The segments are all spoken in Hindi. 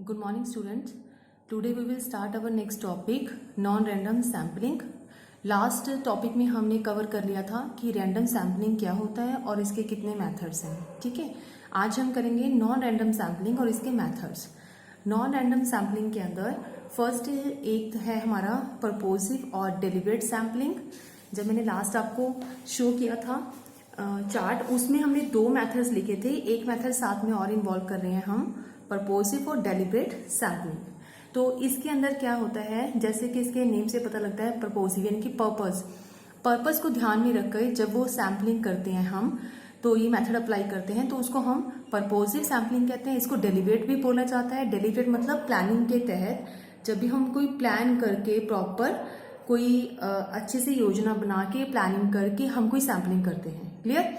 Good morning students. Today we will start our next topic non-random sampling. Last topic में हमने कवर कर लिया था कि रैंडम सैम्पलिंग क्या होता है और इसके कितने मेथड्स हैं. ठीक है, आज हम करेंगे नॉन रैंडम सैम्पलिंग और इसके मेथड्स. नॉन रैंडम सैम्पलिंग के अंदर फर्स्ट एक है हमारा पर्पोसिव और डेलिब्रेट सैम्पलिंग. जब मैंने लास्ट आपको शो किया था चार्ट, उसमें हमने दो मेथड्स लिखे थे. एक मेथड साथ में और इन्वॉल्व कर रहे हैं हम, पर्पोसिव और डेलिब्रेट सैम्पलिंग. तो इसके अंदर क्या होता है, जैसे कि इसके नेम से पता लगता है पर्पोसिव यानी कि पर्पस को ध्यान में रखकर जब वो सैम्पलिंग करते हैं हम, तो ये मेथड अप्लाई करते हैं तो उसको हम पर्पोसिव सैम्पलिंग कहते हैं. इसको डेलिब्रेट भी बोला जाता है. डेलिब्रेट मतलब प्लानिंग के तहत, जब भी हम कोई प्लान करके प्रॉपर कोई अच्छे से योजना बना के प्लानिंग करके हम कोई सैम्पलिंग करते हैं. क्लियर?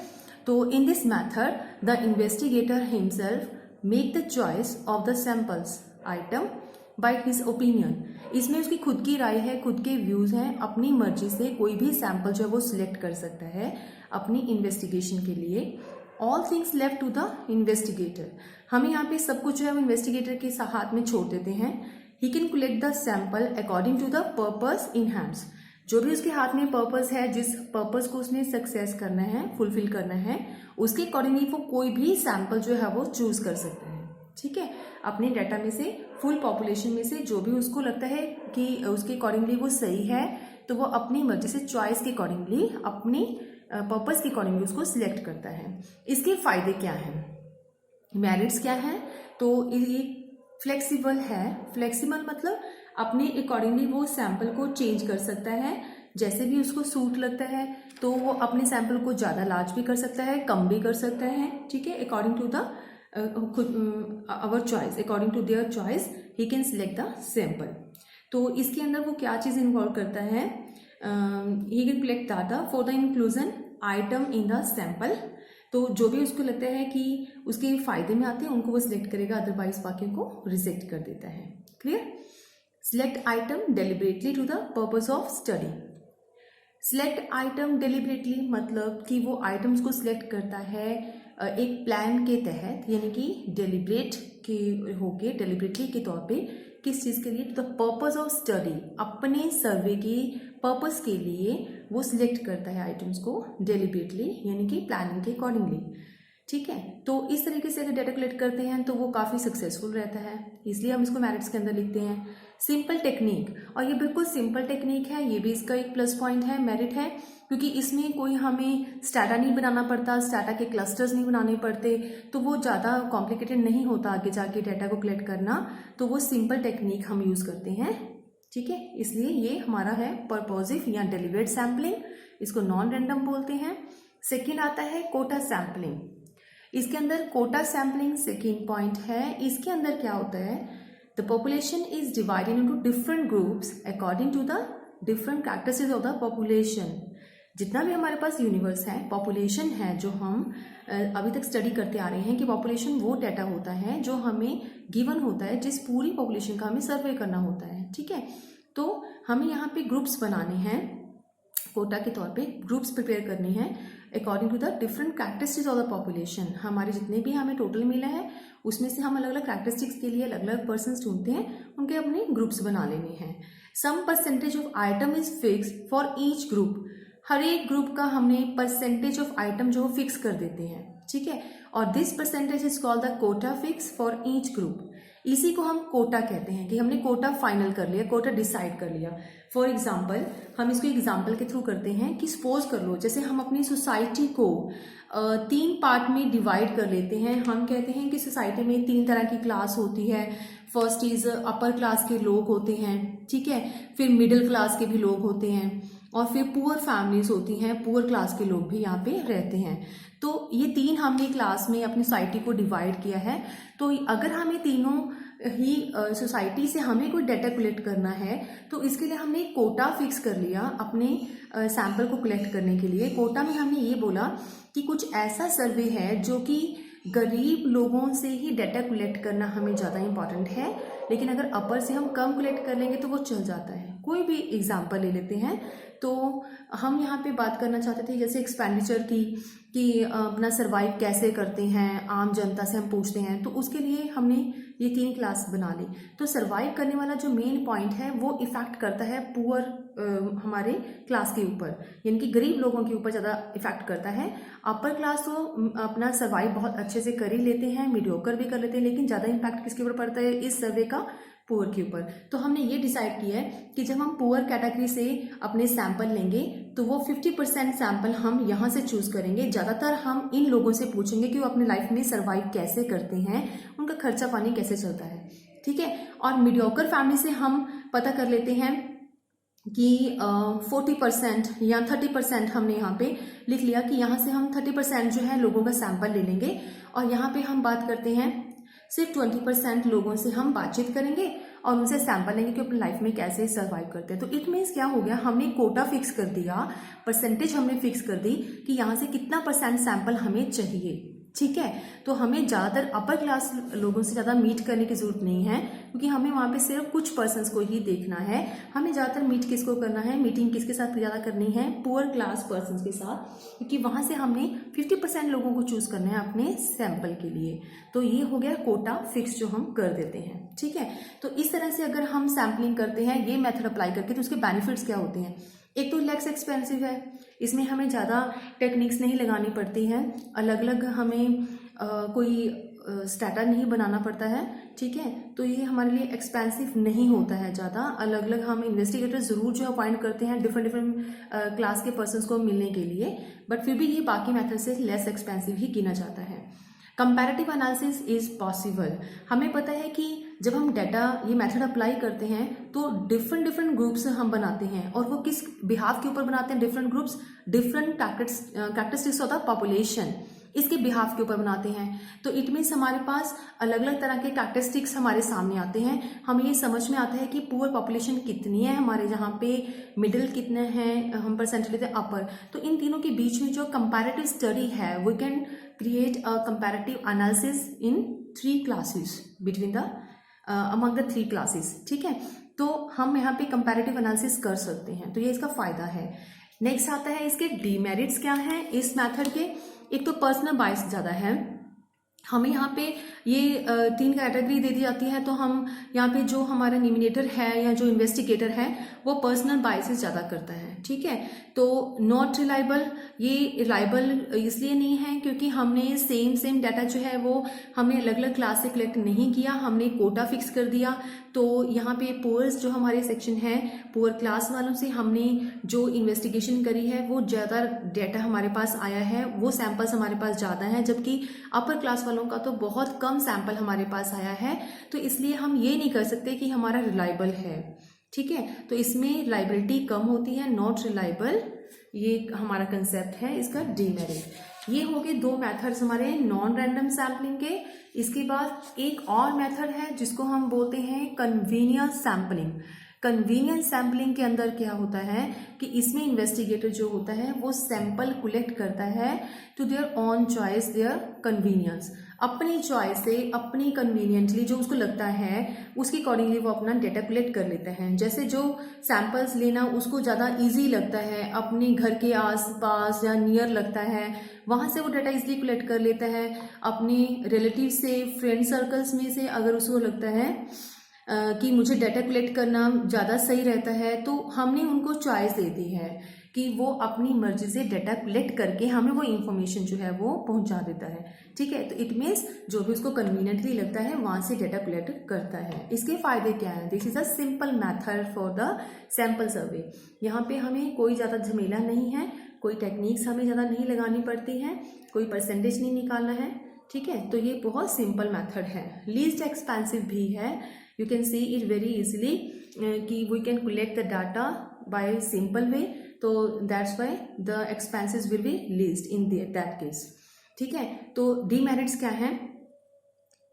तो in this method the investigator himself make the choice of the samples item by his opinion. इसमें उसकी खुद की राय है, खुद के व्यूज हैं. अपनी मर्जी से कोई भी सैंपल जो है वो सिलेक्ट कर सकता है अपनी इन्वेस्टिगेशन के लिए. All things left to the investigator. हमें यहाँ पे सब कुछ जो है वो इन्वेस्टिगेटर के हाथ में छोड़ देते हैं. He can collect the sample according to the purpose in hands. जो भी उसके हाथ में पर्पस है, जिस पर्पस को उसने सक्सेस करना है, फुलफिल करना है, उसके अकॉर्डिंगली वो कोई भी सैंपल जो है वो चूज कर सकता है. ठीक है, अपने डाटा में से, फुल पॉपुलेशन में से जो भी उसको लगता है कि उसके अकॉर्डिंगली वो सही है, तो वो अपनी मर्जी से चॉइस के अकॉर्डिंगली, अपनी पर्पस के अकॉर्डिंगली उसको सिलेक्ट करता है. इसके फायदे क्या हैं, मेरिट्स क्या हैं? तो ये फ्लेक्सिबल है. फ्लेक्सिबल मतलब अपने अकॉर्डिंगली वो सैंपल को चेंज कर सकता है, जैसे भी उसको सूट लगता है. तो वो अपने सैंपल को ज़्यादा लार्ज भी कर सकता है, कम भी कर सकता है. ठीक है, according to the our choice, according to their choice he can select the sample. तो इसके अंदर वो क्या चीज़ इन्वॉल्व करता है, he can collect data for the inclusion item in the sample. तो जो भी उसको लगता है कि उसके फायदे में आते हैं उनको वो सिलेक्ट करेगा, अदरवाइज बाकी को रिजेक्ट कर देता है. Clear? Select item deliberately to the purpose of study. Select item deliberately मतलब कि वो आइटम्स को सिलेक्ट करता है एक प्लान के तहत, यानी कि डेलिब्रेट के होके, डेलिब्रेटली के तौर पे. किस चीज़ के लिए? To the purpose of study. अपने सर्वे के पर्पस के लिए वो सिलेक्ट करता है आइटम्स को डेलिब्रेटली, यानी कि प्लानिंग के अकॉर्डिंगली. ठीक है, तो इस तरीके से अगर डाटा कलेक्ट करते हैं तो वो काफ़ी सक्सेसफुल रहता है, इसलिए हम इसको मेरिट्स के अंदर लिखते हैं. सिंपल टेक्निक, और ये बिल्कुल सिंपल टेक्निक है, ये भी इसका एक प्लस पॉइंट है, मेरिट है, क्योंकि इसमें कोई हमें स्टाटा नहीं बनाना पड़ता, स्टाटा के क्लस्टर्स नहीं बनाने पड़ते, तो वो ज़्यादा कॉम्प्लिकेटेड नहीं होता आगे जाके डाटा को कलेक्ट करना. तो वो सिंपल टेक्निक हम यूज़ करते हैं. ठीक है, इसलिए ये हमारा है पर्पोसिव या डेलिब्रेट सैम्पलिंग, इसको नॉन रैंडम बोलते हैं. सेकेंड आता है कोटा सैम्पलिंग. इसके अंदर कोटा सैम्पलिंग सेकेंड पॉइंट है. इसके अंदर क्या होता है, the population is divided into different groups according to the different characteristics of the population. जितना भी हमारे पास यूनिवर्स है, पॉपुलेशन है, जो हम अभी तक स्टडी करते आ रहे हैं कि पॉपुलेशन वो डाटा होता है जो हमें गिवन होता है, जिस पूरी पॉपुलेशन का हमें सर्वे करना होता है. ठीक है, तो हमें यहाँ पे ग्रुप्स बनाने हैं, कोटा के तौर पे ग्रुप्स प्रिपेयर करने हैं according to the different characteristics of the population. हमारे जितने भी हमें टोटल मिला है उसमें से हम अलग अलग कैरेक्टरिस्टिक्स के लिए अलग अलग पर्सन ढूंढते हैं, उनके अपने ग्रुप्स बना लेने हैं. Some percentage of item is fix for each group. हर एक ग्रुप का हमने परसेंटेज ऑफ आइटम जो फिक्स कर देते हैं. ठीक है, और this percentage is called the quota fix for each group. इसी को हम कोटा कहते हैं कि हमने कोटा फाइनल कर लिया, कोटा डिसाइड कर लिया. फॉर एग्जाम्पल, हम इसको एग्जाम्पल के थ्रू करते हैं कि सपोज कर लो, जैसे हम अपनी सोसाइटी को 3 पार्ट में डिवाइड कर लेते हैं. हम कहते हैं कि सोसाइटी में 3 तरह की क्लास होती है. फर्स्ट इज अपर क्लास के लोग होते हैं. ठीक है, फिर मिडिल क्लास के भी लोग होते हैं, और फिर पुअर फैमिलीज होती हैं, पुअर क्लास के लोग भी यहाँ पे रहते हैं. तो ये 3 हमने क्लास में अपनी सोसाइटी को डिवाइड किया है. तो अगर हमें तीनों ही सोसाइटी से हमें कोई डाटा कलेक्ट करना है तो इसके लिए हमने कोटा फिक्स कर लिया अपने सैंपल को कलेक्ट करने के लिए. कोटा में हमने ये बोला कि कुछ ऐसा सर्वे है जो कि गरीब लोगों से ही डाटा कलेक्ट करना हमें ज़्यादा इंपॉर्टेंट है, लेकिन अगर अपर से हम कम कलेक्ट कर लेंगे तो वो चल जाता है. कोई भी एग्जाम्पल ले लेते हैं। तो हम यहाँ पे बात करना चाहते थे जैसे एक्सपेंडिचर की, कि अपना सर्वाइव कैसे करते हैं, आम जनता से हम पूछते हैं। तो उसके लिए हमने ये 3 क्लास बना ली। तो सर्वाइव करने वाला जो मेन पॉइंट है वो इफेक्ट करता है पुअर हमारे क्लास के ऊपर, यानी कि गरीब लोगों के ऊपर ज़्यादा इफेक्ट करता है। अपर क्लास तो अपना सर्वाइव बहुत अच्छे से कर ही लेते हैं, मीडियोकर भी कर लेते हैं, लेकिन ज़्यादा इम्पैक्ट किसके ऊपर पड़ता है इस सर्वे का, पुअर के ऊपर। तो हमने ये डिसाइड किया है कि जब हम पुअर कैटेगरी से अपने सैंपल लेंगे तो वो 50% सैंपल हम यहाँ से चूज करेंगे। ज़्यादातर हम इन लोगों से पूछेंगे कि वो अपने लाइफ में सर्वाइव कैसे करते हैं, उनका खर्चा पानी कैसे चलता है, ठीक है। और मीडियोकर फैमिली से हम पता कर लेते हैं कि 40% या 30% हमने यहाँ पे लिख लिया कि यहाँ से हम 30% जो है लोगों का सैंपल ले लेंगे, और यहाँ पे हम बात करते हैं सिर्फ 20% लोगों से हम बातचीत करेंगे और उनसे सैंपल लेंगे कि अपनी लाइफ में कैसे सर्वाइव करते हैं। तो इट मीन्स क्या हो गया, हमने कोटा फिक्स कर दिया, परसेंटेज हमने फिक्स कर दी कि यहाँ से कितना % सैंपल हमें चाहिए, ठीक है। तो हमें ज़्यादातर अपर क्लास लोगों से ज़्यादा मीट करने की ज़रूरत नहीं है, क्योंकि हमें वहाँ पे सिर्फ कुछ पर्सन्स को ही देखना है। हमें ज़्यादातर मीट किसको करना है, मीटिंग किसके साथ ज़्यादा करनी है, पुअर क्लास पर्सन्स के साथ, क्योंकि वहाँ से हमने 50% लोगों को चूज़ करना है अपने सैंपल के लिए। तो ये हो गया कोटा फिक्स जो हम कर देते हैं, ठीक है। तो इस तरह से अगर हम सैम्पलिंग करते हैं ये मेथड अप्लाई करके, तो उसके बेनिफिट्स क्या होते हैं। एक तो लेस एक्सपेंसिव है, इसमें हमें ज़्यादा टेक्निक्स नहीं लगानी पड़ती हैं, अलग अलग हमें कोई स्टाटा नहीं बनाना पड़ता है, ठीक है। तो ये हमारे लिए एक्सपेंसिव नहीं होता है ज़्यादा। अलग अलग हम इन्वेस्टिगेटर ज़रूर जो अपॉइंट करते हैं डिफरेंट क्लास के पर्सन्स को मिलने के लिए, बट फिर भी ये बाकी मेथड से लेस एक्सपेंसिव ही गिना जाता है। Comparative analysis is possible. हमें पता है कि जब हम डाटा ये मेथड अप्लाई करते हैं तो डिफरेंट ग्रुप्स हम बनाते हैं, और वो किस बिहाफ के ऊपर बनाते हैं, different groups, different characteristics of the population, इसके बिहाफ के ऊपर बनाते हैं। तो इट मीन्स हमारे पास अलग अलग तरह के कैरेक्टरिस्टिक्स हमारे सामने आते हैं। हमें ये समझ में आता है कि पुअर पॉपुलेशन कितनी है हमारे, जहाँ पे मिडिल कितने हैं, हम परसेंटेज लेते हैं अपर। तो इन तीनों के बीच में जो कंपैरेटिव स्टडी है, we can create a comparative analysis in 3 classes between the among the 3 classes, ठीक है। तो हम यहाँ पे कंपैरेटिव एनालिसिस कर सकते हैं, तो ये इसका फायदा है। नेक्स्ट आता है इसके डीमेरिट्स क्या हैं इस मेथड के। एक तो पर्सनल बायस ज़्यादा है, हमें यहाँ पे ये 3 कैटेगरी दे दी जाती है, तो हम यहाँ पे जो हमारा निमिनेटर है या जो इन्वेस्टिगेटर है वो पर्सनल बायसेस ज़्यादा करता है, ठीक है। तो नॉट रिलायबल, ये रिलायबल इसलिए नहीं है क्योंकि हमने सेम डाटा जो है वो हमने अलग अलग क्लास से कलेक्ट नहीं किया, हमने कोटा फिक्स कर दिया। तो यहाँ पे पुअर्स जो हमारे सेक्शन है, पुअर क्लास वालों से हमने जो इन्वेस्टिगेशन करी है वो ज़्यादा डाटा हमारे पास आया है, वो सैंपल्स हमारे पास ज़्यादा हैं, जबकि अपर क्लास वालों का तो बहुत कम सैंपल हमारे पास आया है। तो इसलिए हम ये नहीं कर सकते कि हमारा रिलायबल है, ठीक है। तो इसमें रिलायबिलिटी कम होती है, नॉट रिलायबल, ये हमारा कंसेप्ट है इसका डीमेरिट। ये हो गए 2 मेथड्स हमारे नॉन रैंडम सैम्पलिंग के। इसके बाद एक और मेथड है जिसको हम बोलते हैं कन्वीनियंस सैम्पलिंग। कन्वीनियंस सैम्पलिंग के अंदर क्या होता है कि इसमें इन्वेस्टिगेटर जो होता है वो सैंपल कलेक्ट करता है to their own choice, their convenience, अपनी चॉइस से, अपनी कन्वीनियंटली जो उसको लगता है उसके अकॉर्डिंगली वो अपना डेटा कलेक्ट कर लेता है। जैसे जो सैंपल्स लेना उसको ज़्यादा इजी लगता है, अपने घर के आसपास या नियर लगता है, वहाँ से वो डाटा इजीली कलेक्ट कर लेता है। अपने रिलेटिव से, फ्रेंड सर्कल्स में से अगर उसको लगता है कि मुझे डाटा कलेक्ट करना ज़्यादा सही रहता है, तो हमने उनको चॉइस दे दी है कि वो अपनी मर्जी से डाटा कलेक्ट करके हमें वो इन्फॉर्मेशन जो है वो पहुंचा देता है, ठीक है। तो इट मीन्स जो भी उसको कन्वीनियंटली लगता है वहाँ से डाटा कलेक्ट करता है। इसके फायदे क्या हैं, this is a simple method for the sample survey. यहाँ पे हमें कोई ज़्यादा झमेला नहीं है, कोई टेक्निक्स हमें ज़्यादा नहीं लगानी पड़ती हैं, कोई परसेंटेज नहीं निकालना है, ठीक है। तो ये बहुत सिंपल मैथड है, लीस्ट एक्सपेंसिव भी है। You can see it very easily कि we can collect the data by simple way, तो that's why the expenses will be least in that case, ठीक है। तो डीमेरिट्स क्या हैं,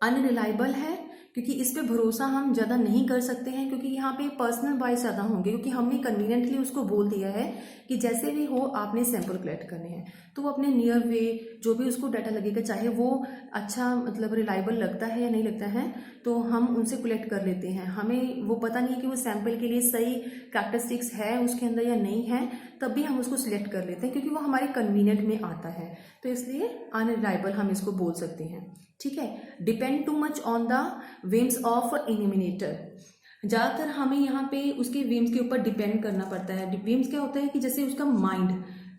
अनरिलायबल है क्योंकि इस पे भरोसा हम ज़्यादा नहीं कर सकते हैं, क्योंकि यहाँ पे पर्सनल बायस ज़्यादा होंगे, क्योंकि हमने कन्वीनियंटली उसको बोल दिया है कि जैसे भी हो आपने सैंपल कलेक्ट करने हैं, तो वो अपने नियर वे जो भी उसको डाटा लगेगा, चाहे वो अच्छा मतलब रिलायबल लगता है या नहीं लगता है, तो हम उनसे कलेक्ट कर लेते हैं। हमें वो पता नहीं है कि वो सैंपल के लिए सही कैरेक्टरिस्टिक्स है उसके अंदर या नहीं है, तब भी हम उसको सिलेक्ट कर लेते हैं क्योंकि वो हमारे कन्वीनियंट में आता है, तो इसलिए अनरिलायबल हम इसको बोल सकते हैं। ठीक है। Depend too much on the whims of illuminator, ज़्यादातर हमें यहाँ पे उसके विम्स के ऊपर डिपेंड करना पड़ता है। विम्स क्या होता है कि जैसे उसका माइंड,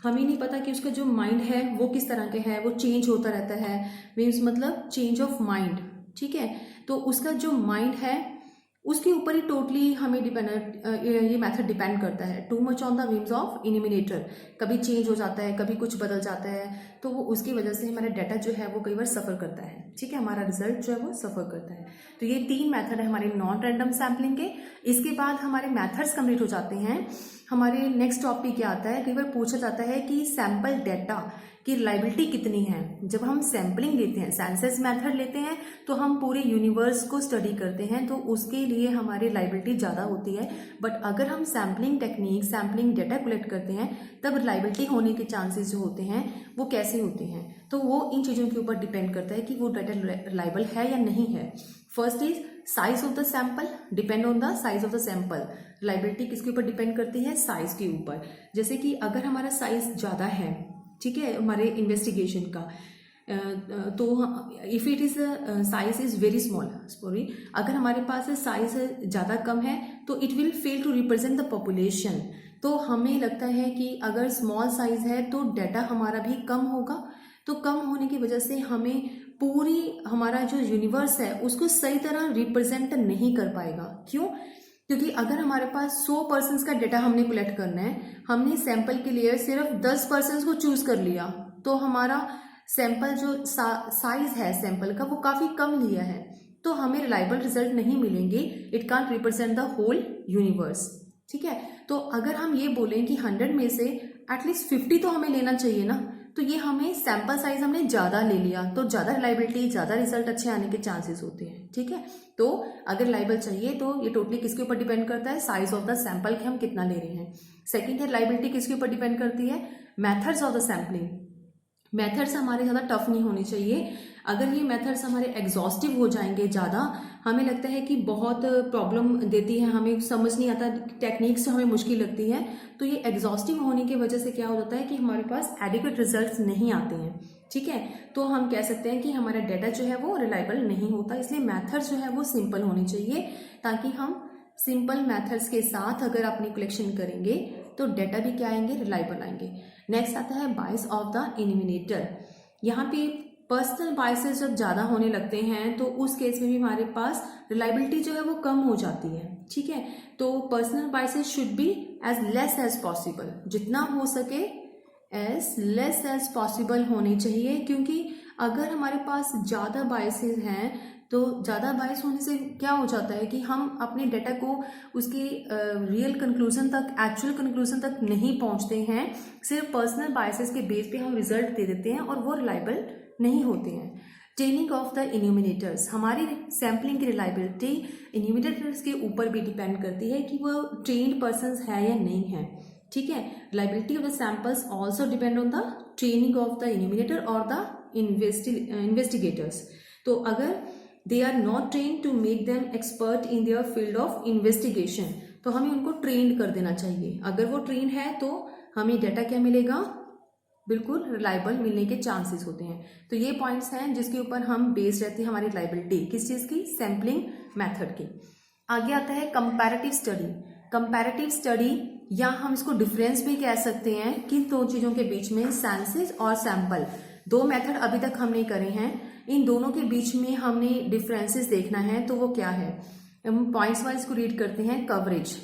हमें नहीं पता कि उसका जो माइंड है वो किस तरह के है, वो चेंज होता रहता है। विम्स मतलब चेंज ऑफ माइंड, ठीक है। तो उसका जो माइंड है उसके ऊपर ही टोटली हमें ये मेथड डिपेंड करता है। Too much on the whims of illuminator, कभी चेंज हो जाता है, कभी कुछ बदल जाता है, तो वो उसकी वजह से हमारा डाटा जो है वो कई बार सफ़र करता है। ठीक है, हमारा रिजल्ट जो है वो सफ़र करता है। तो ये 3 मेथड है हमारे नॉन रैंडम सैम्पलिंग के। इसके बाद हमारे मेथड्स कंप्लीट हो जाते हैं। हमारे नेक्स्ट टॉपिक क्या आता है, कई बार पूछा जाता है कि सैंपल डाटा की रिलायबिलिटी कितनी है। जब हम सैम्पलिंग लेते हैं, सेंसस मेथड लेते हैं, तो हम पूरे यूनिवर्स को स्टडी करते हैं, तो उसके लिए हमारी रिलायबिलिटी ज़्यादा होती है। बट अगर हम sampling technique, sampling data collect करते हैं, तब रिलायबिलिटी होने के चांसेस जो होते हैं वो कैसे होते हैं, तो वो इन चीज़ों के ऊपर डिपेंड करता है कि वो डाटा रिलायबल है या नहीं है। First is size of the sample, depend on the size of the sample. Reliability किसके ऊपर डिपेंड करती है, साइज के ऊपर। जैसे कि अगर हमारा साइज ज़्यादा है, ठीक है, हमारे इन्वेस्टिगेशन का, तो if it is size is very small, sorry, अगर हमारे पास साइज ज़्यादा कम है तो it will fail to represent the population. तो हमें लगता है कि अगर स्मॉल साइज है तो डाटा हमारा भी कम होगा, तो कम होने की वजह से हमें पूरी हमारा जो यूनिवर्स है उसको सही तरह रिप्रेजेंट नहीं कर पाएगा। क्यों? क्योंकि अगर हमारे पास 100 पर्सन्स का डाटा हमने कलेक्ट करना है, हमने सैंपल के लिए सिर्फ 10 पर्सन्स को चूज कर लिया, तो हमारा सैंपल जो साइज है सैंपल का वो काफ़ी कम लिया है, तो हमें रिलायबल रिजल्ट नहीं मिलेंगे। It can't represent the whole universe. ठीक है, तो अगर हम ये बोलें कि 100 में से एटलीस्ट 50 तो हमें लेना चाहिए ना, तो ये हमें सैंपल साइज हमने ज़्यादा ले लिया, तो ज़्यादा रिलायबिलिटी, ज़्यादा रिजल्ट अच्छे आने के चांसेस होते हैं। ठीक है, तो अगर रिलायबल चाहिए तो ये टोटली किसके ऊपर डिपेंड करता है, साइज ऑफ द सैंपल के हम कितना ले रहे हैं। सेकंड है रिलायबिलिटी किसके ऊपर डिपेंड करती है, methods of the sampling. Methods हमारे ज़्यादा टफ नहीं होने चाहिए। अगर ये मेथड्स हमारे एग्जॉस्टिव हो जाएंगे ज़्यादा, हमें लगता है कि बहुत प्रॉब्लम देती है, हमें समझ नहीं आता, टेक्निक्स हमें मुश्किल लगती है, तो ये एग्जॉस्टिव होने की वजह से क्या हो जाता है कि हमारे पास एडिक्वेट रिजल्ट्स नहीं आते हैं। ठीक है, तो हम कह सकते हैं कि हमारा डाटा जो है वो रिलायबल नहीं होता। इसलिए मेथड्स जो है वो सिंपल होनी चाहिए, ताकि हम सिंपल मेथड्स के साथ अगर अपनी कलेक्शन करेंगे तो डाटा भी क्या आएंगे, रिलायबल आएंगे। नेक्स्ट आता है बायस ऑफ द इल्यूमिनेटर। यहाँ पे पर्सनल बायसेस जब ज़्यादा होने लगते हैं तो उस केस में भी हमारे पास रिलायबिलिटी जो है वो कम हो जाती है। ठीक है, तो personal biases should be as less as possible, जितना हो सके एज लेस एज पॉसिबल होने चाहिए, क्योंकि अगर हमारे पास ज़्यादा बायसेस हैं तो ज़्यादा बायस होने से क्या हो जाता है कि हम अपने डाटा को उसके रियल कंक्लूजन तक, एक्चुअल कंक्लूजन तक नहीं पहुंचते हैं। सिर्फ पर्सनल बायसेस के बेस पे हम रिजल्ट दे देते हैं और वो रिलायबल नहीं होते हैं। ट्रेनिंग ऑफ द इल्यूमिनेटर्स, हमारी सैम्पलिंग की रिलायबिलिटी इल्यूमिनेटर्स के ऊपर भी डिपेंड करती है कि वो ट्रेन्ड पर्सन्स है या नहीं है। ठीक है, reliability of the samples also depend on the training of the illuminator और द इन्वेस्टिगेटर्स। तो अगर they are not train to make them expert in their field of investigation, तो हमें उनको ट्रेन कर देना चाहिए। अगर वो ट्रेन है तो हमें डाटा क्या मिलेगा, बिल्कुल रिलायबल मिलने के चांसेस होते हैं। तो ये पॉइंट्स हैं जिसके ऊपर हम बेस्ड रहती है हमारी रिलायबिलिटी, किस चीज़ की, सैम्पलिंग मेथड की। आगे आता है कंपैरेटिव स्टडी। कंपैरेटिव स्टडी, या हम इसको डिफरेंस भी कह सकते हैं, किन दो चीज़ों के बीच में, सेंसेस और सैंपल। 2 मेथड अभी तक हमने करे हैं, इन दोनों के बीच में हमने डिफरेंसेस देखना है, तो वो क्या है, हम पॉइंट्स वाइज को रीड करते हैं। कवरेज,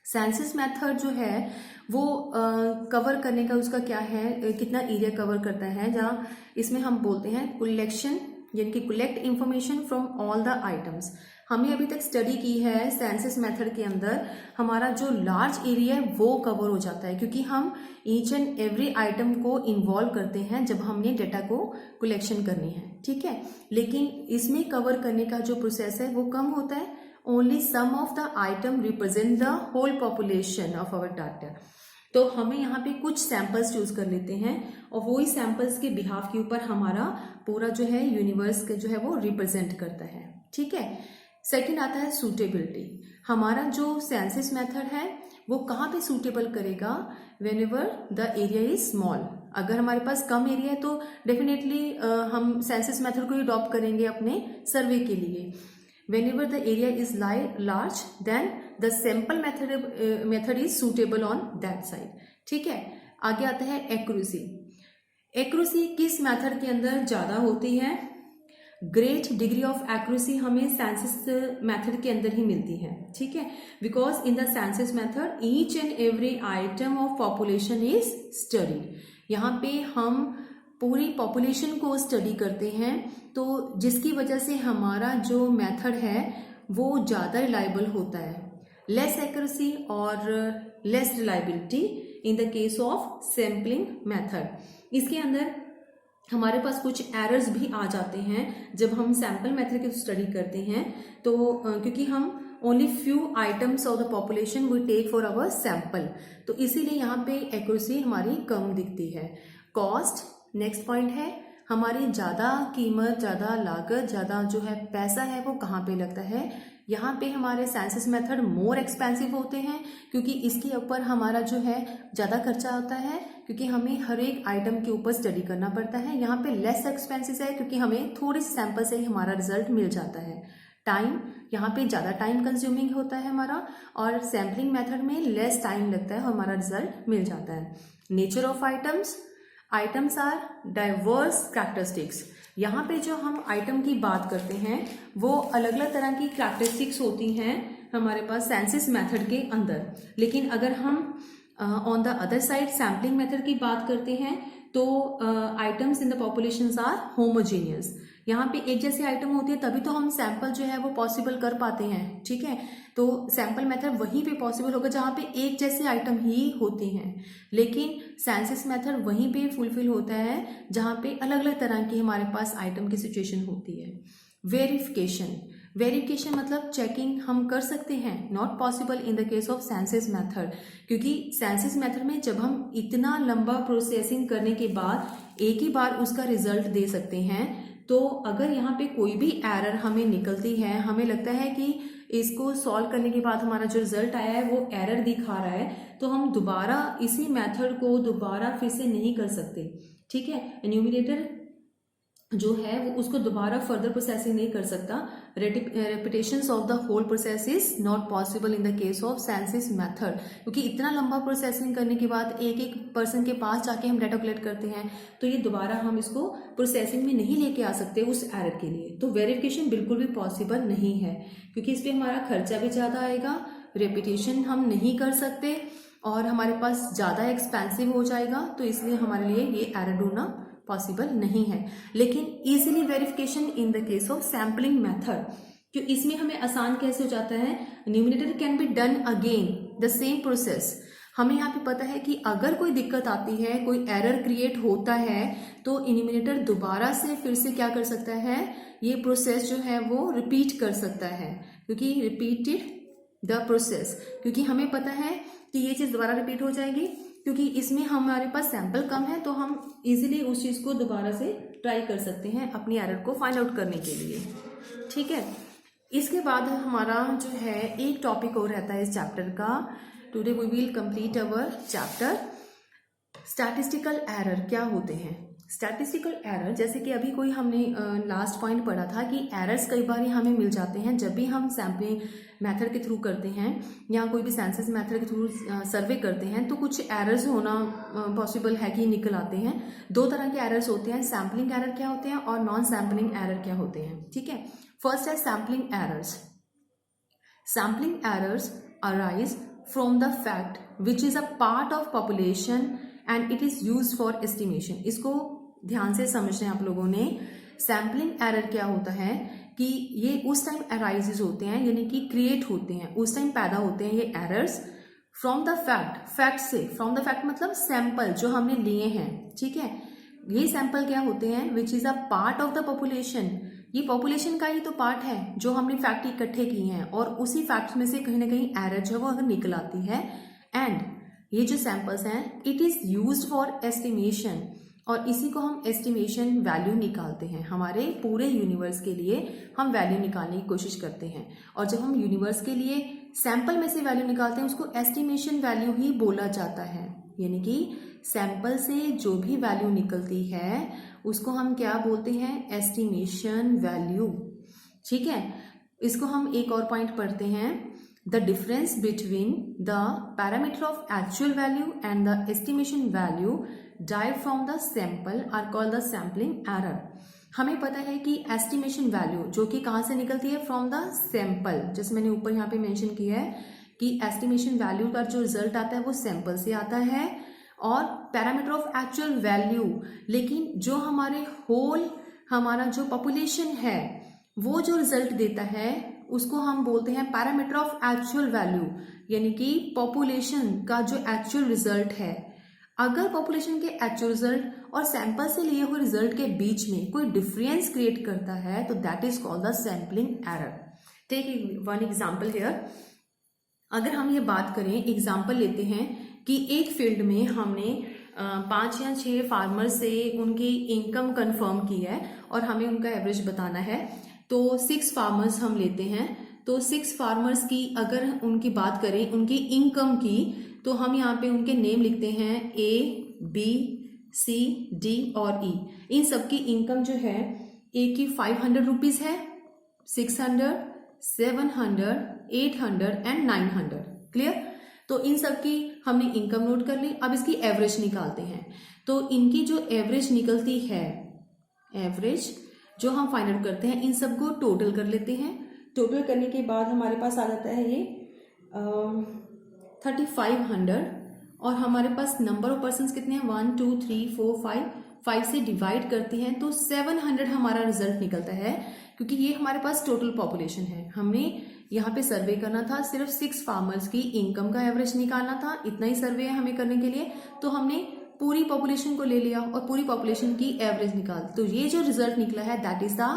सेंसस मेथड जो है वो कवर करने का उसका क्या है, कितना एरिया कवर करता है, जहाँ इसमें हम बोलते हैं कलेक्शन यानी कि collect information from all the items. हमने अभी तक स्टडी की है सेंसस मेथड के अंदर हमारा जो लार्ज एरिया है वो कवर हो जाता है, क्योंकि हम ईच एंड एवरी आइटम को इन्वॉल्व करते हैं जब हमने डेटा को कलेक्शन करनी है, ठीक है। लेकिन इसमें कवर करने का जो प्रोसेस है वो कम होता है। Only some of the item represent the whole population of our data. तो हमें यहाँ पे कुछ सैंपल्स चूज कर लेते हैं और वही सैंपल्स के बिहाफ के ऊपर हमारा पूरा जो है यूनिवर्स का जो है वो रिप्रेजेंट करता है, ठीक है। सेकंड आता है सूटेबिलिटी। हमारा जो सेंसस मेथड है वो कहाँ पे सूटेबल करेगा? When ever the area is small. अगर हमारे पास कम एरिया है तो डेफिनेटली हम सेंसस मेथड को ही अडॉप्ट करेंगे अपने सर्वे के लिए। Whenever the area is large, then the sample method is suitable on that side, ठीक है। आगे आता है एक्यूरेसी। एक्यूरेसी किस मेथड के अंदर ज्यादा होती है? ग्रेट डिग्री ऑफ एक्यूरेसी हमें सेंसस मेथड के अंदर ही मिलती है, ठीक है। Because in the census method each and every item of population is studied. यहाँ पे हम पूरी पॉपुलेशन को स्टडी करते हैं, तो जिसकी वजह से हमारा जो मेथड है वो ज़्यादा रिलायबल होता है। लेस एक्यूरेसी और less reliability in the case of sampling method. इसके अंदर हमारे पास कुछ एरर्स भी आ जाते हैं जब हम सैम्पल मेथड की स्टडी करते हैं, तो क्योंकि हम only few items of the population we take for our sample, तो इसीलिए यहाँ पे एक्यूरेसी हमारी कम दिखती है। कॉस्ट नेक्स्ट पॉइंट है। हमारी ज़्यादा कीमत, ज़्यादा लागत, ज़्यादा जो है पैसा है वो कहाँ पे लगता है? यहाँ पे हमारे सेंसस मेथड मोर एक्सपेंसिव होते हैं, क्योंकि इसके ऊपर हमारा जो है ज़्यादा खर्चा होता है, क्योंकि हमें हर एक आइटम के ऊपर स्टडी करना पड़ता है। यहाँ पे लेस एक्सपेंसिव है क्योंकि हमें थोड़े से सैंपल से ही हमारा रिजल्ट मिल जाता है। टाइम, यहाँ पे ज़्यादा टाइम कंज्यूमिंग होता है हमारा, और सैम्पलिंग मेथड में लेस टाइम लगता है, हमारा रिजल्ट मिल जाता है। Nature of items are diverse characteristics. यहाँ पे जो हम आइटम की बात करते हैं वो अलग अलग तरह की कैरेक्टरिस्टिक्स होती हैं हमारे पास सेंसस मेथड के अंदर। लेकिन अगर हम on the other side sampling method की बात करते हैं तो items in the populations are homogeneous. यहाँ पे एक जैसी आइटम होती है तभी तो हम सैंपल जो है वो पॉसिबल कर पाते हैं, ठीक है। तो सैंपल मेथड वहीं पे पॉसिबल होगा जहाँ पे एक जैसी आइटम ही होती हैं, लेकिन सेंसस मेथड वहीं पे फुलफिल होता है जहाँ पे अलग अलग तरह की हमारे पास आइटम की सिचुएशन होती है। वेरिफिकेशन मतलब चेकिंग हम कर सकते हैं, not possible in the case of census method, क्योंकि सेंसस मेथड में जब हम इतना लंबा प्रोसेसिंग करने के बाद एक ही बार उसका रिजल्ट दे सकते हैं, तो अगर यहाँ पे कोई भी एरर हमें निकलती है, हमें लगता है कि इसको सॉल्व करने के बाद हमारा जो रिजल्ट आया है वो एरर दिखा रहा है, तो हम दोबारा इसी मेथड को दोबारा फिर से नहीं कर सकते, ठीक है। एन्यूमिनेटर जो है वो उसको दोबारा फर्दर प्रोसेसिंग नहीं कर सकता। Repetitions of the whole process is not possible in the case of census method, क्योंकि इतना लंबा प्रोसेसिंग करने के बाद एक एक पर्सन के पास जाके हम डाटा कलेक्ट करते हैं, तो ये दोबारा हम इसको प्रोसेसिंग में नहीं लेके आ सकते उस एरर के लिए। तो वेरिफिकेशन बिल्कुल भी पॉसिबल नहीं है, क्योंकि इस पर हमारा खर्चा भी ज़्यादा आएगा, रेपिटेशन हम नहीं कर सकते और हमारे पास ज़्यादा एक्सपेंसिव हो जाएगा, तो इसलिए हमारे लिए ये एरर ढूंढना पॉसिबल नहीं है। लेकिन easily verification in the case of sampling method, क्यों इसमें हमें आसान कैसे हो जाता है? Numerator can be done again the same process. हमें यहाँ पे पता है कि अगर कोई दिक्कत आती है, कोई एरर क्रिएट होता है, तो इन्यूमिनेटर दोबारा से फिर से क्या कर सकता है? ये प्रोसेस जो है वो रिपीट कर सकता है, क्योंकि रिपीटेड द प्रोसेस, क्योंकि हमें पता है कि ये चीज़ दोबारा रिपीट हो जाएगी, क्योंकि इसमें हमारे पास सैंपल कम है, तो हम इजीली उस चीज़ को दोबारा से ट्राई कर सकते हैं अपनी एरर को फाइंड आउट करने के लिए, ठीक है। इसके बाद हमारा जो है एक टॉपिक और रहता है इस चैप्टर का। Today we will complete our chapter statistical error. क्या होते हैं स्टैटिस्टिकल एरर? जैसे कि अभी कोई हमने लास्ट पॉइंट पढ़ा था कि एरर्स कई बार हमें मिल जाते हैं जब भी हम सैम्पलिंग मेथड के थ्रू करते हैं या कोई भी सेंसस मेथड के थ्रू सर्वे करते हैं, तो कुछ एरर्स होना पॉसिबल है कि निकल आते हैं। दो तरह के एरर्स होते हैं, सैम्पलिंग एरर क्या होते हैं और नॉन सैम्पलिंग एरर क्या होते हैं, ठीक है। फर्स्ट है sampling errors. Sampling errors arise from the fact which is a part of population and it is used for estimation. इसको ध्यान से समझना है आप लोगों ने सैम्पलिंग एरर क्या होता है कि ये उस टाइम अराइजेज होते हैं, यानी कि क्रिएट होते हैं, उस टाइम पैदा होते हैं ये एरर्स फ्रॉम द फैक्ट से। फ्रॉम द फैक्ट मतलब सैंपल जो हमने लिए हैं, ठीक है। ये सैंपल क्या होते हैं, which is a part of the population. ये पॉपुलेशन का ही तो पार्ट है जो हमने फैक्ट इकट्ठे किए हैं, और उसी फैक्ट में से कहीं ना कहीं एरर जो है वो अगर निकल आती है। एंड ये जो सैंपल्स हैं it is used for estimation, और इसी को हम एस्टिमेशन वैल्यू निकालते हैं। हमारे पूरे यूनिवर्स के लिए हम वैल्यू निकालने की कोशिश करते हैं, और जब हम यूनिवर्स के लिए सैंपल में से वैल्यू निकालते हैं उसको एस्टिमेशन वैल्यू ही बोला जाता है। यानी कि सैंपल से जो भी वैल्यू निकलती है उसको हम क्या बोलते हैं, एस्टिमेशन वैल्यू, ठीक है। इसको हम एक और पॉइंट पढ़ते हैं, the difference between the parameter of actual value and the estimation value derived from the sample are called the sampling error। हमें पता है कि एस्टिमेशन वैल्यू जो कि कहाँ से निकलती है, फ्रॉम द सैंपल। जैसे मैंने ऊपर यहाँ पे मेंशन किया है कि एस्टिमेशन वैल्यू का जो रिजल्ट आता है वो सैंपल से आता है, और पैरामीटर ऑफ एक्चुअल वैल्यू, लेकिन जो हमारे होल हमारा जो पॉपुलेशन है वो जो रिजल्ट देता है उसको हम बोलते हैं पैरामीटर ऑफ एक्चुअल वैल्यू, यानी कि पॉपुलेशन का जो एक्चुअल रिजल्ट है। अगर पॉपुलेशन के एक्चुअल रिजल्ट और सैंपल से लिए हुए रिजल्ट के बीच में कोई डिफरेंस क्रिएट करता है तो that is called the sampling error. Take one example here. अगर हम ये बात करें, एग्जांपल लेते हैं कि एक फील्ड में हमने 5 या 6 फार्मर से उनकी इनकम कंफर्म की है और हमें उनका एवरेज बताना है। तो 6 फार्मर्स हम लेते हैं। तो 6 फार्मर्स की अगर उनकी बात करें उनकी इनकम की, तो हम यहाँ पे उनके नेम लिखते हैं A, B, C, D और E। इन सबकी इनकम जो है, A की 500 रुपीज है, 600, 700, 800 एंड 900। क्लियर। तो इन सबकी हमने इनकम नोट कर ली। अब इसकी एवरेज निकालते हैं। तो इनकी जो एवरेज निकलती है, एवरेज जो हम फाइंड आउट करते हैं, इन सबको टोटल कर लेते हैं। टोटल करने के बाद हमारे पास आ जाता है ये 3500, और हमारे पास नंबर ऑफ पर्सन्स कितने हैं, 1 2 3 4 5 से डिवाइड करते हैं तो 700 हमारा रिजल्ट निकलता है, क्योंकि ये हमारे पास टोटल पॉपुलेशन है। हमने यहाँ पे सर्वे करना था, सिर्फ 6 फार्मर्स की इनकम का एवरेज निकालना था, इतना ही सर्वे है हमें करने के लिए। तो हमने पूरी पॉपुलेशन को ले लिया और पूरी पॉपुलेशन की एवरेज निकाल, तो ये जो रिजल्ट निकला है that is the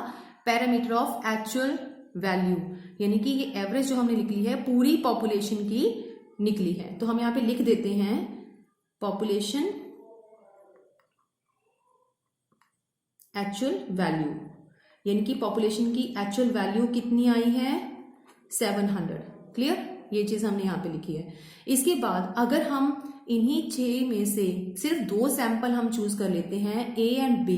parameter of actual value, यानी कि ये एवरेज जो हमने निकली है पूरी पॉपुलेशन की निकली है। तो हम यहाँ पे लिख देते हैं पॉपुलेशन एक्चुअल वैल्यू, यानी कि पॉपुलेशन की एक्चुअल वैल्यू कितनी आई है, 700। क्लियर। ये चीज हमने यहाँ पे लिखी है। इसके बाद अगर हम इन्हीं 6 में से सिर्फ 2 सैंपल हम चूज कर लेते हैं, A एंड B,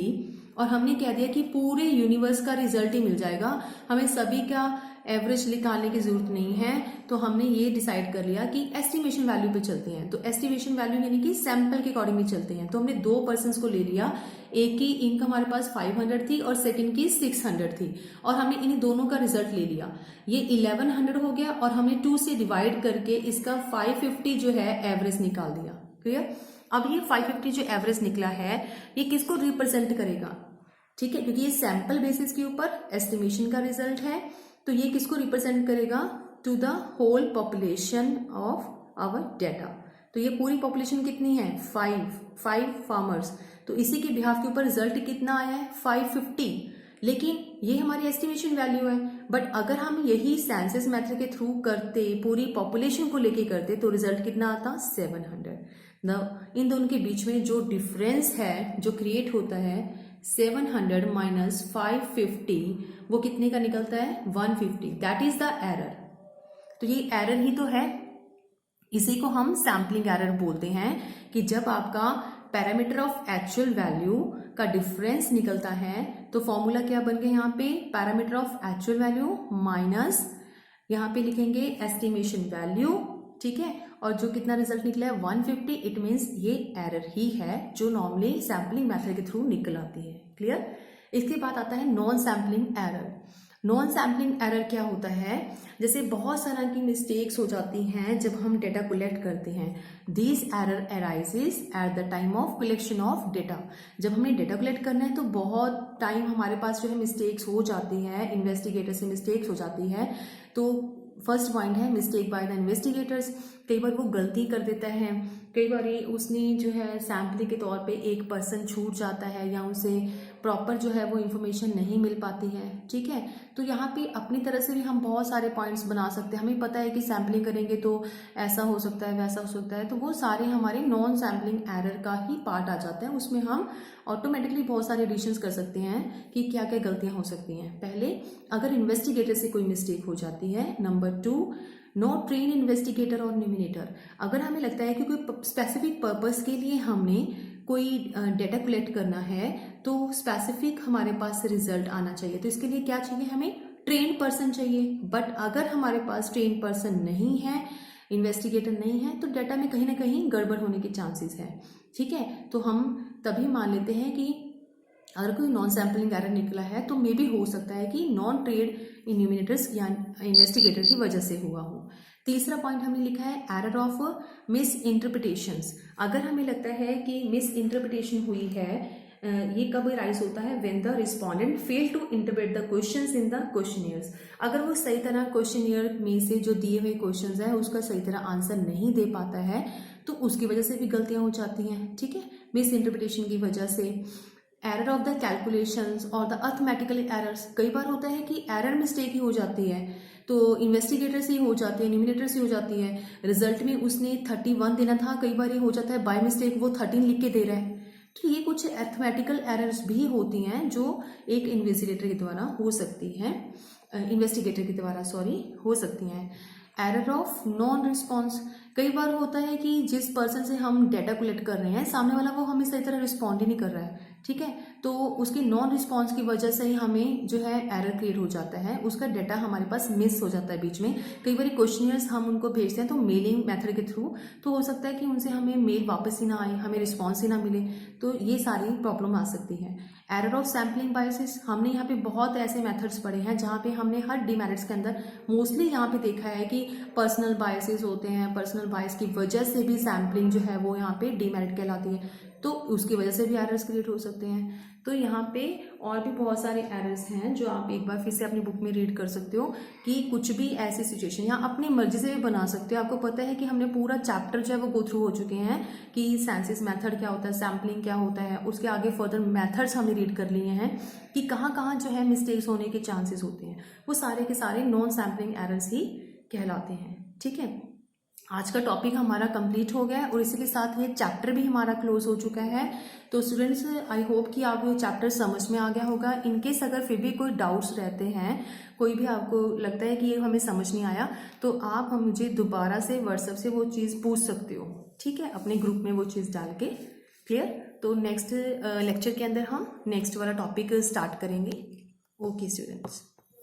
और हमने कह दिया कि पूरे यूनिवर्स का रिजल्ट ही मिल जाएगा, हमें सभी का एवरेज निकालने की जरूरत नहीं है, तो हमने ये डिसाइड कर लिया कि एस्टिमेशन वैल्यू पे चलते हैं। तो एस्टिमेशन वैल्यू यानी कि सैंपल के अकॉर्डिंग ही चलते हैं। तो हमने 2 पर्सन्स को ले लिया, एक की इनकम हमारे पास 500 थी और सेकंड की 600 थी, और हमने इन दोनों का रिजल्ट ले लिया। ये 1100 हो गया, और हमने 2 से डिवाइड करके इसका 550 जो है एवरेज निकाल दिया। क्लियर। अब ये 550 जो एवरेज निकला है ये किसको रिप्रेजेंट करेगा, ठीक है, क्योंकि ये सैंपल बेसिस के ऊपर एस्टिमेशन का रिजल्ट है, तो ये किसको रिप्रेजेंट करेगा, to the whole population of our data. तो ये पूरी पॉपुलेशन कितनी है, 5 फार्मर्स, तो इसी के बिहाफ के ऊपर रिजल्ट कितना आया है, 550। लेकिन ये हमारी एस्टिमेशन वैल्यू है, बट अगर हम यही सेंसस मेथड के थ्रू करते, पूरी पॉपुलेशन को लेके करते, तो रिजल्ट कितना आता, 700। इन दोनों के बीच में जो डिफरेंस है जो क्रिएट होता है, 700 माइनस 550, वो कितने का निकलता है, 150। That is the error. तो ये एरर ही तो है, इसी को हम सैम्पलिंग एरर बोलते हैं, कि जब आपका पैरामीटर ऑफ एक्चुअल वैल्यू का डिफरेंस निकलता है तो फॉर्मूला क्या बन गया यहाँ पे, parameter of actual value minus यहाँ पे लिखेंगे एस्टिमेशन वैल्यू, ठीक है, और जो कितना रिजल्ट निकला है 150, इट मीन्स ये एरर ही है जो नॉर्मली सैम्पलिंग मेथड के थ्रू निकल आती है। क्लियर। इसके बाद आता है non sampling error. Non sampling error क्या होता है, जैसे बहुत सारा की मिस्टेक्स हो जाती हैं जब हम डेटा कलेक्ट करते हैं। This error arises at the time of collection of data. जब हमें डेटा कलेक्ट करना है तो बहुत टाइम हमारे पास जो है मिस्टेक्स हो जाती है, इन्वेस्टिगेटर से मिस्टेक्स हो जाती है। तो फर्स्ट पॉइंट है मिस्टेक बाय द इन्वेस्टिगेटर्स। कई बार वो गलती कर देता है, कई बार उसने जो है सैम्पलिंग के तौर पे एक पर्सन छूट जाता है या उनसे प्रॉपर जो है वो इन्फॉर्मेशन नहीं मिल पाती है, ठीक है। तो यहाँ पे अपनी तरह से भी हम बहुत सारे पॉइंट्स बना सकते हैं। हमें पता है कि सैम्पलिंग करेंगे तो ऐसा हो सकता है, वैसा हो सकता है, तो वो सारे हमारे नॉन सैम्पलिंग एरर का ही पार्ट आ जाता है। उसमें हम ऑटोमेटिकली बहुत सारे एडिशंस कर सकते हैं कि क्या क्या गलतियां हो सकती हैं। पहले, अगर इन्वेस्टिगेटर से कोई मिस्टेक हो जाती है। नंबर 2, नॉट ट्रेन इन्वेस्टिगेटर और न्यूमिनेटर। अगर हमें लगता है कि कोई स्पेसिफिक पर्पस के लिए हमने कोई डेटा कलेक्ट करना है तो स्पेसिफिक हमारे पास रिजल्ट आना चाहिए, तो इसके लिए क्या चाहिए, हमें ट्रेन पर्सन चाहिए। बट अगर हमारे पास ट्रेन पर्सन नहीं है, इन्वेस्टिगेटर नहीं है, तो डेटा में कहीं ना कहीं गड़बड़ होने के चांसेस है, ठीक है। तो हम तभी मान लेते हैं कि अगर कोई नॉन सैम्पलिंग एरर निकला है तो मे भी हो सकता है कि नॉन ट्रेड इन्यूमिनेटर्स या इन्वेस्टिगेटर की वजह से हुआ हो। तीसरा पॉइंट हमने लिखा है एरर ऑफ मिस इंटरप्रिटेशंस। अगर हमें लगता है कि मिस इंटरप्रिटेशन हुई है, ये कब राइज होता है, when the respondent fail to interpret the questions in the questionnaires. अगर वो सही तरह क्वेश्चनियर में से जो दिए हुए क्वेश्चंस है उसका सही तरह आंसर नहीं दे पाता है तो उसकी वजह से भी गलतियां हो जाती हैं, ठीक है, मिस इंटरप्रिटेशन की वजह से। एरर ऑफ द कैलकुलेशंस और द अर्थमेटिकल एरर्स। कई बार होता है कि एरर मिस्टेक ही हो जाती है, तो इन्वेस्टिगेटर से ही हो जाती है, न्यूमिनेटर से हो जाती है। रिजल्ट में उसने 31 देना था, कई बार ये हो जाता है बाय मिस्टेक वो 13 लिख के दे रहा है। तो ये कुछ अर्थमेटिकल एरर्स भी होती हैं जो एक इन्वेस्टिगेटर के द्वारा हो सकती हैं, इन्वेस्टिगेटर के द्वारा हो सकती हैं। Error of non response. कई बार होता है कि जिस पर्सन से हम डेटा कलेक्ट कर रहे हैं सामने वाला वो हमें सही तरह रिस्पॉन्ड ही नहीं कर रहा है, ठीक है, तो उसके नॉन रिस्पॉन्स की वजह से ही हमें जो है एरर क्रिएट हो जाता है, उसका डेटा हमारे पास मिस हो जाता है बीच में। कई बार क्वेश्चनियर्स हम उनको भेजते हैं तो मेलिंग मेथड के थ्रू, तो हो सकता है कि उनसे हमें मेल वापस ही ना आए, हमें रिस्पॉन्स ही ना मिले, तो ये सारी प्रॉब्लम आ सकती है। Error of sampling biases. हमने यहाँ पे बहुत ऐसे मेथड्स पढ़े हैं जहाँ पे हमने हर डीमेरिट्स के अंदर मोस्टली यहाँ पे देखा है कि पर्सनल बायसेस होते हैं, पर्सनल बायस की वजह से भी सैम्पलिंग जो है वो यहाँ पे डीमेरिट कहलाती है, तो उसकी वजह से भी एरर्स क्रिएट हो सकते हैं। तो यहाँ पे और भी बहुत सारे एरर्स हैं जो आप एक बार फिर से अपनी बुक में रीड कर सकते हो कि कुछ भी ऐसी सिचुएशन यहाँ अपनी मर्जी से भी बना सकते हो। आपको पता है कि हमने पूरा चैप्टर जो है वो गो थ्रू हो चुके हैं कि सेंसिस मेथड क्या होता है, सैम्पलिंग क्या होता है, उसके आगे फर्दर मेथड्स हमने रीड कर लिए हैं कि कहाँ कहाँ जो है मिस्टेक्स होने के चांसेस होते हैं, वो सारे के सारे नॉन सैम्पलिंग एरर्स ही कहलाते हैं, ठीक है। आज का टॉपिक हमारा कंप्लीट हो गया है और इसी के साथ ये चैप्टर भी हमारा क्लोज हो चुका है। तो स्टूडेंट्स, आई होप कि आपको ये चैप्टर समझ में आ गया होगा। इनकेस अगर फिर भी कोई डाउट्स रहते हैं, कोई भी आपको लगता है कि ये हमें समझ नहीं आया, तो आप मुझे दोबारा से व्हाट्सएप से वो चीज़ पूछ सकते हो, ठीक है, अपने ग्रुप में वो चीज़ डाल के। क्लियर? तो नेक्स्ट लेक्चर के अंदर हम नेक्स्ट वाला टॉपिक स्टार्ट करेंगे। Okay students.